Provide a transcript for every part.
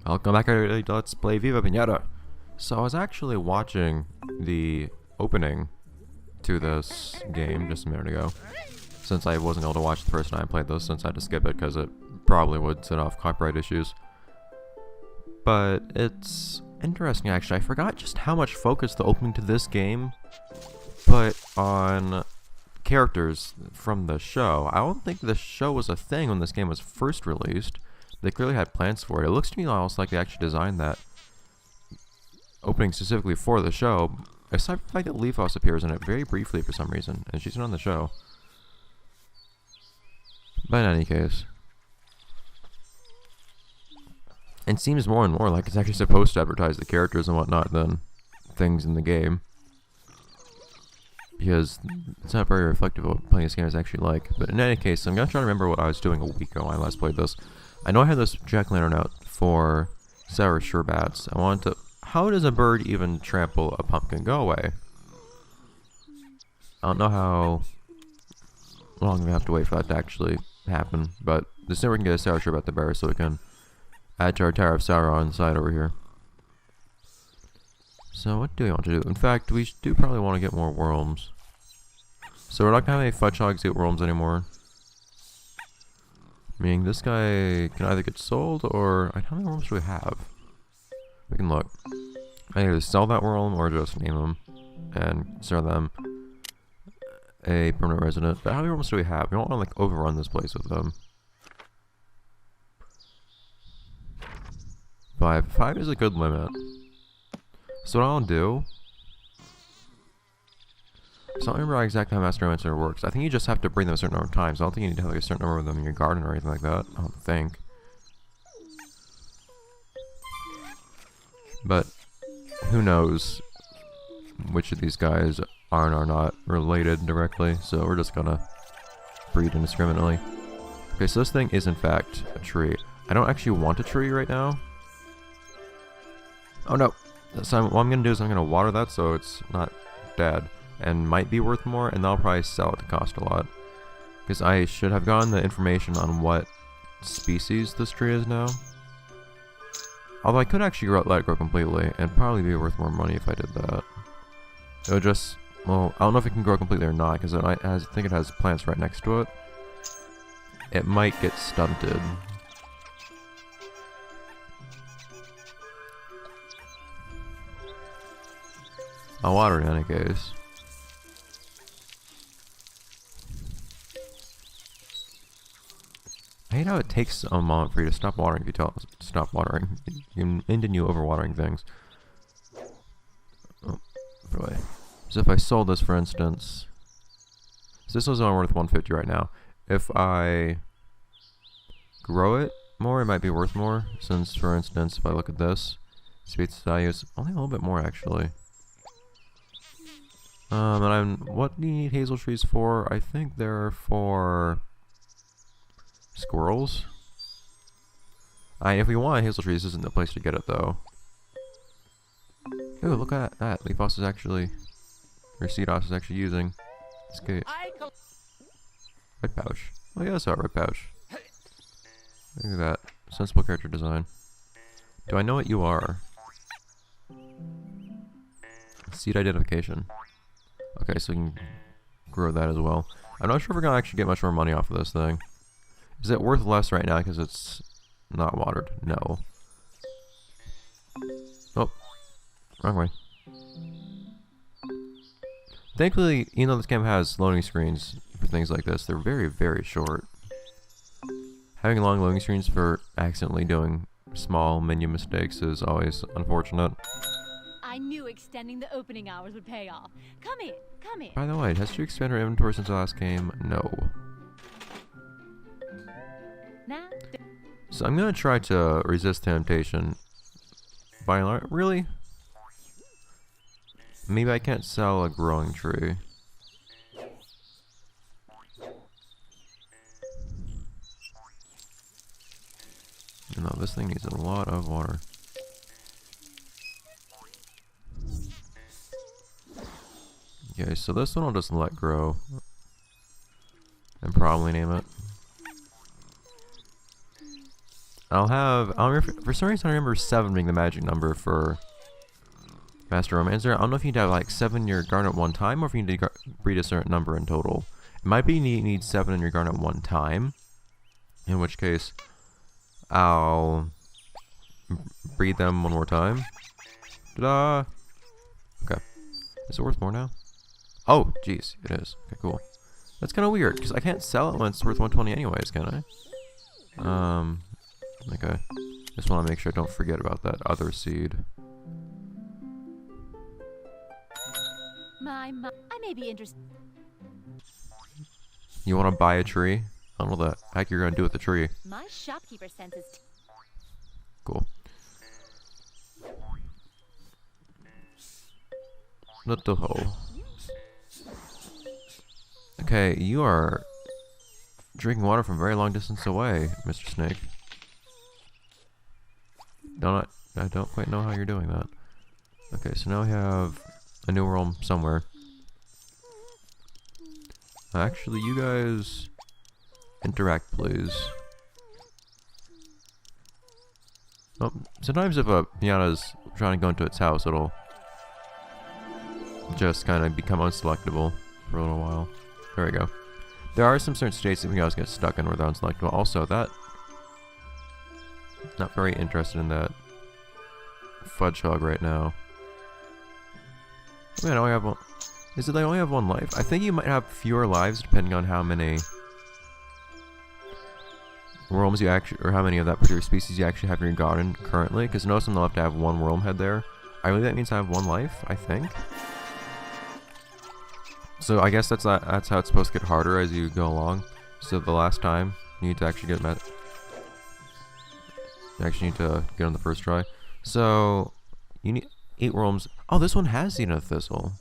Welcome back to Let's Play Viva Pinata. So I was actually watching the opening to this game just a minute ago, since I wasn't able to watch the first time I played this, since I had to skip it because it probably would set off copyright issues. But it's interesting actually, I forgot just how much focus the opening to this game put on characters from the show. I don't think the show was a thing when this game was first released. They clearly had plans for it. It looks to me almost like they actually designed that opening specifically for the show. Aside from the fact that Leafos appears in it very briefly for some reason, and she's not on the show. But in any case, it seems more and more like it's actually supposed to advertise the characters and whatnot than things in the game. Because it's not very reflective of what playing this game is actually like. But in any case, I'm going to try to remember what I was doing a week ago when I last played this. I know I had this jack-o'-lantern out for sour sherbats. I wanted to... How does a bird even trample a pumpkin? Go away. I don't know how long we have to wait for that to actually happen, but the sooner we can get a sour sherbet the better, so we can add to our tower of sour on the side over here. So what do we want to do? In fact, we do probably want to get more worms. So we're not going to have any fudge hogs get worms anymore. Meaning this guy can either get sold or... How many worms do we have? We can look. I either sell that worm or just name them and sell them a permanent resident. But how many worms do we have? We don't want to like overrun this place with them. 5. 5 is a good limit. So what I'll do... So I don't remember exactly how Master Elementor works. I think you just have to breed them a certain number of times. I don't think you need to have like a certain number of them in your garden or anything like that. I don't think. But who knows which of these guys are and are not related directly. So we're just gonna breed indiscriminately. Okay, so this thing is in fact a tree. I don't actually want a tree right now. Oh no! So what I'm gonna do is I'm gonna water that so it's not dead. And might be worth more, and that'll probably sell it to cost a lot. Because I should have gotten the information on what species this tree is now. Although I could actually let it grow completely, and probably be worth more money if I did that. It would just, well, I don't know if it can grow completely or not, because I think it has plants right next to it. It might get stunted. I'll water it in any case. I hate how it takes a moment for you to stop watering if you tell it to stop watering. You continue overwatering things. Oh, put away. So if I sold this, for instance... So this was only worth 150 right now. If I grow it more, it might be worth more. Since, for instance, if I look at this, species values only a little bit more, actually. What do you need hazel trees for? I think they're for... squirrels? If we want hazel trees, this isn't the place to get it, though. Ooh, look at that. Leafos is actually... Or Seedos is actually using... Escape. Red pouch. Oh yeah, I saw a red pouch. Look at that. Sensible character design. Do I know what you are? Seed identification. Okay, so we can grow that as well. I'm not sure if we're gonna actually get much more money off of this thing. Is it worth less right now because it's not watered? No. Oh. Wrong way. Thankfully, even though this game has loading screens for things like this, they're very, very short. Having long loading screens for accidentally doing small menu mistakes is always unfortunate. I knew extending the opening hours would pay off. Come in, come in. By the way, has she expanded her inventory since the last game? No. So I'm gonna try to resist temptation. Really? Maybe I can't sell a growing tree. No, this thing needs a lot of water. Okay, so this one I'll just let grow. And probably name it. I'll have. For some reason, I remember 7 being the magic number for Master Romancer. I don't know if you need to have like 7 in your garden at one time, or if you need to breed a certain number in total. It might be you need 7 in your garden at one time, in which case I'll breed them one more time. Ta-da! Okay. Is it worth more now? Oh, jeez, it is. Okay, cool. That's kind of weird, because I can't sell it when it's worth 120 anyways, can I? Okay. Just want to make sure I don't forget about that other seed. I may be interested. You want to buy a tree? I don't know what the heck you're going to do with the tree. My shopkeeper senses. Cool. Not the hole. Okay, you are drinking water from a very long distance away, Mr. Snake. I don't quite know how you're doing that. Okay, so now we have a new realm somewhere. Actually, you guys interact, please. Oh, sometimes if a Pinata's trying to go into its house, it'll just kind of become unselectable for a little while. There we go. There are some certain states that we guys get stuck in where they're unselectable. Also, that... Not very interested in that fudge hog right now. Man, I only have one... Is it I only have 1 life? I think you might have fewer lives depending on how many worms you actually... Or how many of that particular species you actually have in your garden currently. Because notice I'm allowed to have 1 worm head there. I believe that means I have 1 life, I think. So I guess that's how it's supposed to get harder as you go along. So the last time you need to actually get met. You actually need to get on the first try. So you need 8 worms. Oh, this one has eaten a thistle.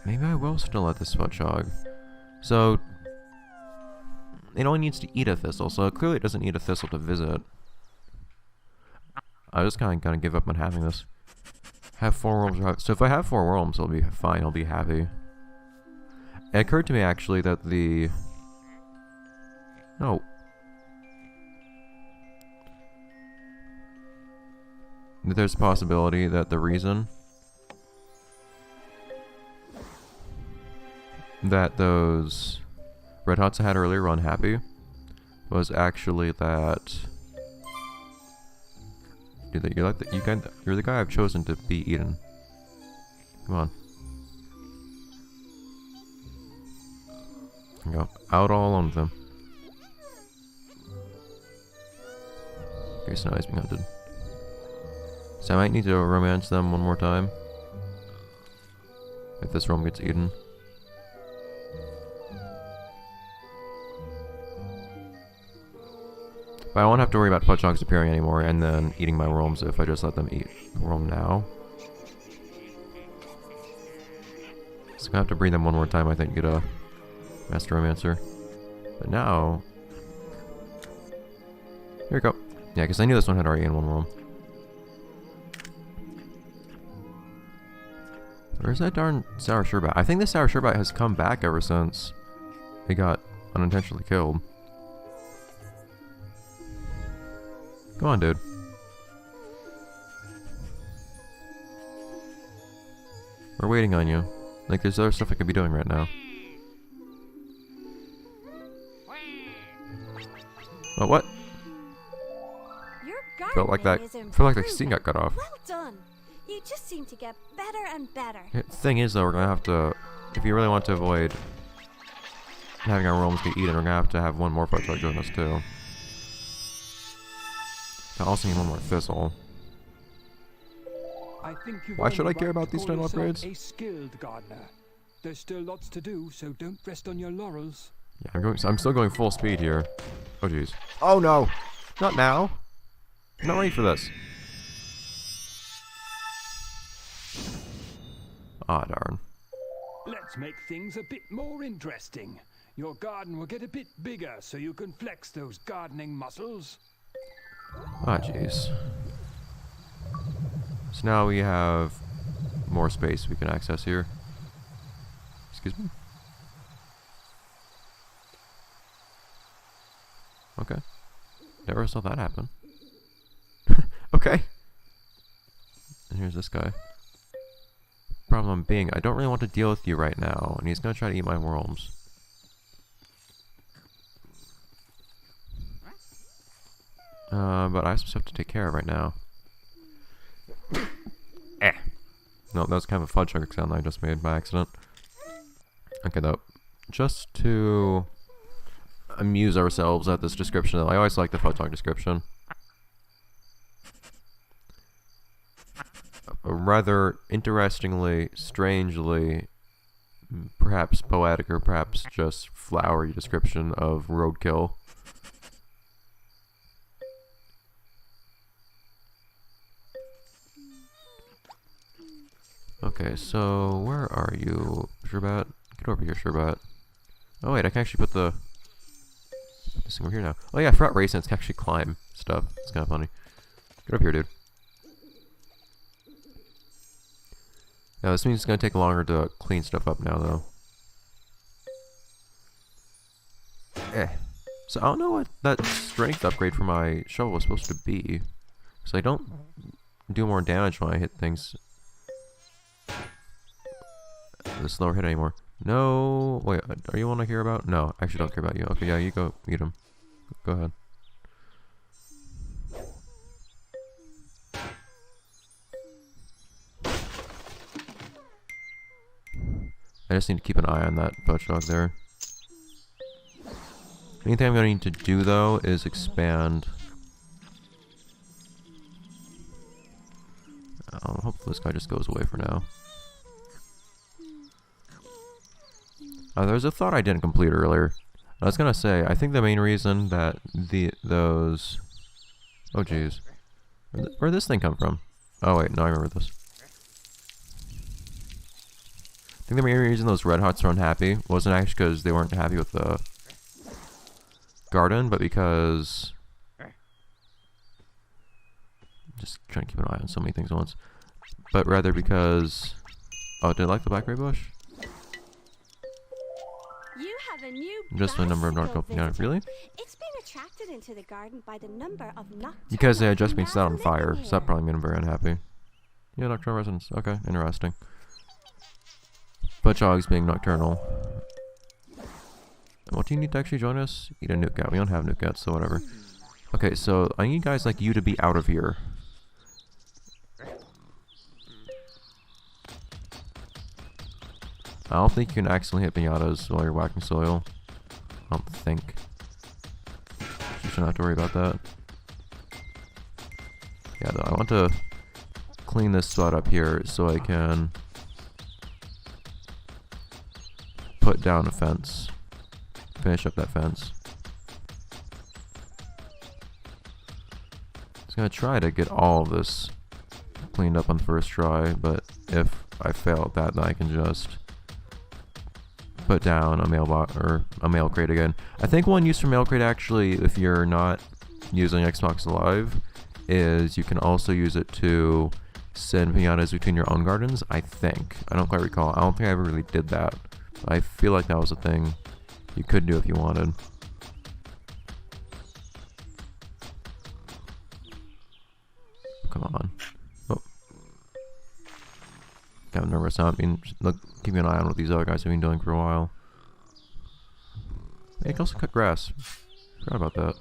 Maybe I will still let this fudge hog. So it only needs to eat a thistle, so clearly it doesn't need a thistle to visit. I just kind of gonna give up on having this. Have 4 worms. So if I have 4 worms, I'll be fine. I'll be happy. It occurred to me actually that that there's a possibility that the reason that those red hots I had earlier were unhappy was actually that you're the guy I've chosen to be eaten. Come on. Go out all alone with them. Okay, so now he's being hunted. So I might need to romance them one more time if this realm gets eaten. But I won't have to worry about fudge hogs appearing anymore and then eating my worms if I just let them eat the worm now. So I'm gonna have to breed them one more time, I think, to get a Master Romancer. But now... Here we go. Yeah, because I knew this one had already in 1 worm. Where's that darn sour sherbet? I think the sour sherbet has come back ever since it got unintentionally killed. Come on, dude. We're waiting on you. Like, there's other stuff I could be doing right now. Oh, what? Your Felt like that. gardening is Felt like the scene improving. got cut off. Well done. You just seem to get better and better. The thing is, though, we're gonna have to, if you really want to avoid having our realms get eaten, we're gonna have to have 1 more fudge hog join us too. I also need 1 more thistle. I think you've Why should earned I the care right about to these call stone yourself upgrades? A skilled gardener. There's still lots to do, so don't rest on your laurels. Yeah, I'm still going full speed here. Oh jeez. Oh no! Not now! I'm not ready for this. Ah, darn. Let's make things a bit more interesting. Your garden will get a bit bigger so you can flex those gardening muscles. Ah, jeez. So now we have more space we can access here. Excuse me? Okay. Never saw that happen. Okay. And here's this guy. Problem being, I don't really want to deal with you right now, and he's gonna try to eat my worms. But I have some stuff to take care of right now. Eh. No, that was kind of a fudge sugar sound that I just made by accident. Okay, though. Just to amuse ourselves at this description, though. I always like the fudge dog description. A rather interestingly, strangely, perhaps poetic or perhaps just flowery description of roadkill. Okay, so where are you, Sherbat? Get over here, Sherbat. Oh wait, I can actually put this thing over here now. Oh yeah, I forgot Racing can actually climb stuff. It's kind of funny. Get up here, dude. Now this means it's gonna take longer to clean stuff up now, though. So I don't know what that strength upgrade for my shovel was supposed to be. So I don't do more damage when I hit things. The slower hit anymore. No, wait, are you one I care about? No, I actually don't care about you. Okay, yeah, you go eat him. Go ahead. I just need to keep an eye on that fudge dog there. Anything I'm going to need to do, though, is expand. Hopefully this guy just goes away for now. There's a thought I didn't complete earlier. I was going to say, I think the main reason that those... Oh, jeez. Where'd this thing come from? Oh, wait, no, I remember this. I think the main reason those red hots were unhappy wasn't actually because they weren't happy with the garden, but because... Just trying to keep an eye on so many things at once. But rather because... Oh, did I like the blackberry bush? You have a new Just the number of bicycle nocturnal piñata. Really? It's been attracted into the garden by the number of nocturnal Because they had just been set on piñata fire, living so that here. probably made them very unhappy. Yeah, nocturnal residents. Okay, interesting. Fudge dogs being nocturnal. What do you need to actually join us? Eat a nuke cat. We don't have nuke cats, so whatever. Okay, so I need guys like you to be out of here. I don't think you can accidentally hit piñatas while you're whacking soil. I don't think. You shouldn't have to worry about that. Yeah, though, I want to clean this spot up here so I can put down a fence. Finish up that fence. I was gonna try to get all of this cleaned up on the first try, but if I fail at that, then I can just put down a mailbox or a mail crate again. I think one use for mail crate, actually, if you're not using Xbox Live, is you can also use it to send piñatas between your own gardens. I think. I don't quite recall. I don't think I ever really did that. I feel like that was a thing you could do if you wanted. Come on. Oh. Kind of nervous. I mean, look, keeping an eye on what these other guys have been doing for a while. Hey, I can also cut grass. Forgot about that.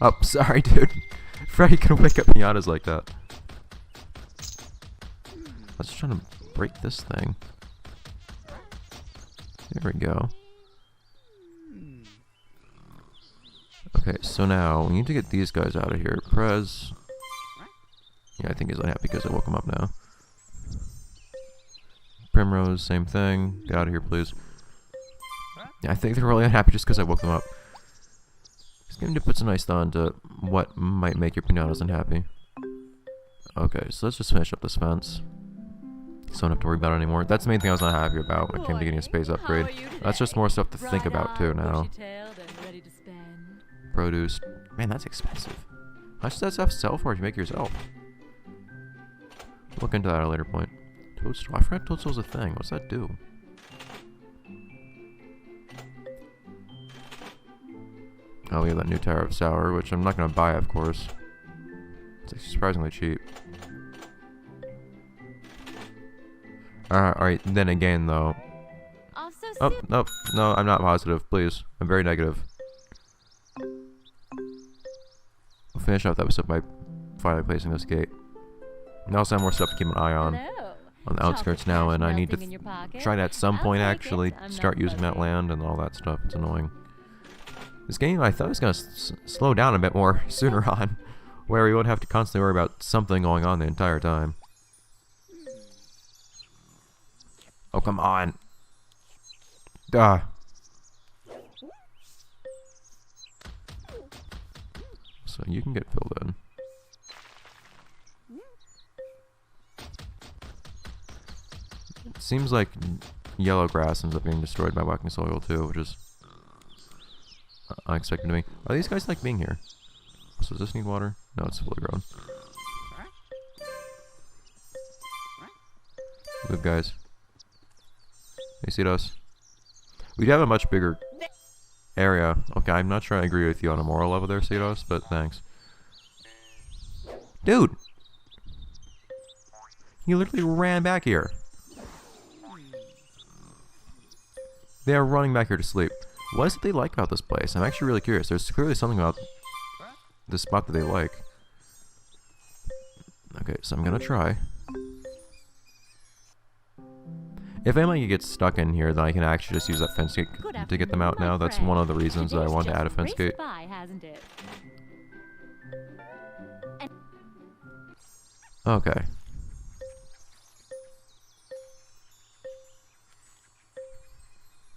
Oh, sorry, dude. Freddy can wake up piñatas like that. I was just trying to break this thing. There we go. Okay, so now we need to get these guys out of here. Prez. Yeah, I think he's unhappy because I woke him up now. Primrose, same thing. Get out of here, please. Yeah, I think they're really unhappy just because I woke them up. It's going to put some nice thought into what might make your piñatas unhappy. Okay, so let's just finish up this fence. So I don't have to worry about it anymore. That's the main thing I was not happy about when it came to getting a space upgrade. That's just more stuff to think about too now. Produce. Man, that's expensive. How much does that stuff sell for if you make it yourself? Look into that at a later point. Toadstool. I forgot Toadstool's a thing. What's that do? Oh, we have that new Tower of Sour, which I'm not going to buy, of course. It's surprisingly cheap. Alright, then again, though. Also, Oh, nope. No, I'm not positive. Please. I'm very negative. We'll finish off the episode by finally placing this gate. And I also have more stuff to keep an eye on. On the outskirts now, and I need to try to at some point actually start using that land and all that stuff. It's annoying. This game, I thought it was going to slow down a bit more sooner on, where we won't have to constantly worry about something going on the entire time. Oh, come on. Duh. So you can get filled in. It seems like yellow grass ends up being destroyed by whacking soil too, which is unexpected to me. Are these guys like being here? So does this need water? No, it's fully grown. Good guys. They see us. We do have a much bigger area. Okay, I'm not sure I agree with you on a moral level there, Cedos, but thanks. Dude! You literally ran back here. They are running back here to sleep. What is it they like about this place? I'm actually really curious. There's clearly something about this spot that they like. Okay, so I'm gonna try. If anybody gets stuck in here, then I can actually just use that fence gate to get them out now. That's one of the reasons that I wanted to add a fence gate. Okay.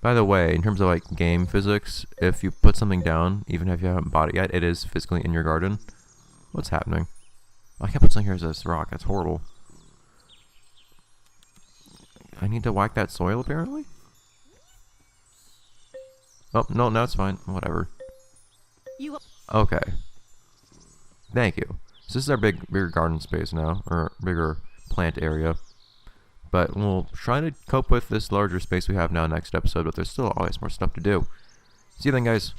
By the way, in terms of like game physics, if you put something down, even if you haven't bought it yet, it is physically in your garden. What's happening? I can't put something here as this rock. That's horrible. I need to whack that soil, apparently? Oh, no, it's fine. Whatever. Okay. Thank you. So this is our bigger garden space now, or bigger plant area. But we'll try to cope with this larger space we have now next episode, but there's still always more stuff to do. See you then, guys.